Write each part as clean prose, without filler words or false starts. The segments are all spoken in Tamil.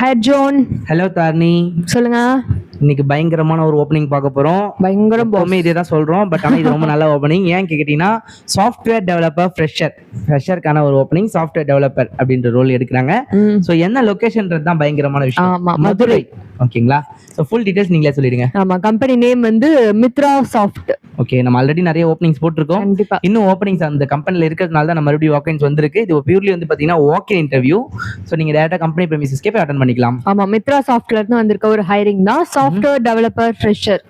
Hi zone. ஹலோ தார்னி, சொல்லுங்க. இன்னைக்கு பயங்கரமான ஒரு ஓப்பனிங் பார்க்க போறோம். பயங்கரம் எப்பவுமே இதே தான் சொல்றோம், பட் ஆனால் இது ரொம்ப நல்ல ஓப்பனிங். ஏன் கேட்டீங்கன்னா, சாஃப்ட்வேர் டெவலப்பர் ஃப்ரெஷருக்கான ஒரு ஓப்பனிங். சாஃப்ட்வேர் டெவலப்பர் அப்படின்ற ரோல் எடுக்கிறாங்க. ஸோ என்ன லொகேஷன்றது தான் பயங்கரமான விஷயம். ஆமா, மதுரை. ஓகேங்களா? ஸோ ஃபுல் டீடைல்ஸ் நீங்களே சொல்லிடுங்க. ஆமா, கம்பெனி நேம் வந்து மித்ரா சாஃப்ட். ஓகே, நம்ம ஆல்ரெடி நிறைய ஓப்பனிங்ஸ் போட்டிருக்கோம். கண்டிப்பா. இன்னும் ஓப்பனிங்ஸ் அந்த கம்பெனில இருக்கிறதுனால தான் நம்ம மறுபடியும் வாக்கின்ஸ் வந்திருக்கு. இது பியூர்லி வந்து பாத்தீங்கன்னா வாக்கின் இன்டர்வியூ. ஸோ நீங்க டேரக்டா கம்பெனி ப்ரெமிசஸ்க்கே போய் அட்டெண்ட் பண்ணிக்கலாம். ஆமா, மித்ரா சாஃப்ட்ல இருந்து வந்திருக்க ஒரு ஹைரிங் தான் சாஃப்ட்வேர் டெவலப்பர் ஃப்ரெஷர்.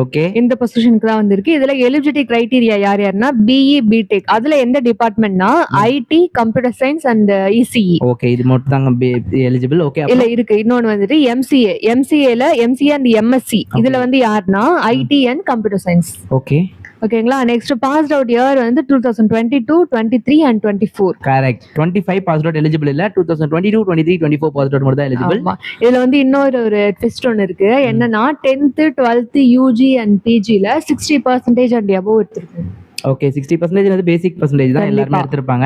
ஓகே, இந்த பொசிஷனுக்கு தான் வந்திருக்கு. இதுல எலிஜிபிலிட்டி கிரைட்டீரியா யார் யாருன்னா பிஇ பிடெக். அதுல எந்த டிபார்ட்மெண்ட்னா IT, computer science and ECE. Okay, இது மட்டும் தாங்க எலிஜிபிள். ஓகே, இல்ல இருக்கு இன்னொன்னு வந்துட்டு எம்சிஏல எம்சிஏ அண்ட் எம்எஸ்சி. இதுல வந்து யாருன்னா IT and computer science. Okay, ஓகேங்களா? நெக்ஸ்ட் பாஸ்ட் அவுட் இயர் வந்து 2022, 23 and 24. Correct. 25 passed out eligible இல்ல. 2022, 23, 24 பாஸ்ட் அவுட் மட்டும் தான் எலிஜிபிள். ஆமா, இதுல வந்து இன்னொரு ஒரு ட்விஸ்ட் ஒன்னு இருக்கு. என்னன்னா 10th, 12th யூஜி அண்ட் பிஜில 60% அண்ட் above எடுத்திருக்கோம். ஓகே, 60% வந்து பேசிக் பர்சன்டேஜ் தான் எல்லாரும் எடுத்திருப்பாங்க.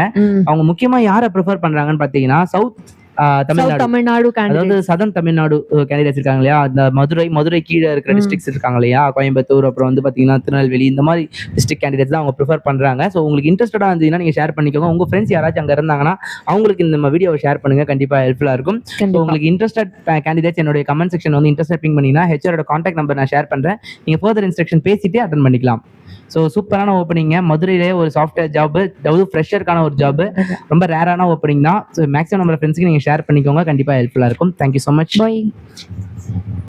அவங்க முக்கியமா யாரை ப்ரிஃபர் பண்றாங்கன்னு பாத்தீங்கன்னா சவுத் தமிழ்நாடு, அதாவது சதன் தமிழ்நாடு கேண்டிடேட்ஸ் இருக்காங்க இல்லையா, அந்த மதுரை கீழே இருக்கிற டிஸ்ட்ரிக்ட்ஸ் இருக்காங்க இல்லையா, கோயம்புத்தூர், அப்புறம் வந்து பாத்தீங்கன்னா திருநெல்வேலி, இந்த மாதிரி டிஸ்ட்ரிக்ட் கேண்டிடேட்ஸ் தான் அவங்க ப்ரிஃபர் பண்றாங்க. ஸோ உங்களுக்கு இன்ட்ரெஸ்டடா இருந்தீங்கன்னா நீங்க ஷேர் பண்ணிக்கோங்க. உங்க ஃப்ரெண்ட்ஸ் யாராச்சும் அங்க இருந்தாங்கன்னா அவங்களுக்கு இந்த வீடியோவை ஷேர் பண்ணுங்க, கண்டிப்பா ஹெல்ப்ஃபுல்லா இருக்கும். ஸோ உங்களுக்கு இன்ட்ரெஸ்டட் கேண்டிடேட்ஸ் என்னுடைய கமெண்ட் செக்ஷன் வந்து இன்ட்ரெஸ்ட் பிங் பண்ணீங்கன்னா ஹெச்ஆரோட கான்டாக்ட் நம்பர் நான் ஷேர் பண்றேன். நீங்க ஃபர்தர் இன்ஸ்ட்ரக்ஷன் பேசிட்டு அட்டன் பண்ணிக்கலாம். ஸோ சூப்பரான ஓப்பனிங்க. மதுரையிலே ஒரு சாஃப்ட்வேர் ஜாப், அதாவது ஃப்ரெஷருக்கான ஒரு ஜாப், ரொம்ப ரேரான ஓப்பனிங் தான். ஸோ மேக்ஸிமம் நம்ம ஃப்ரெண்ட்ஸ்க்கு நீங்கள் ஷேர் பண்ணிக்கோங்க, கண்டிப்பாக ஹெல்ப்ஃபுல்லாக இருக்கும். Thank you so much. பை.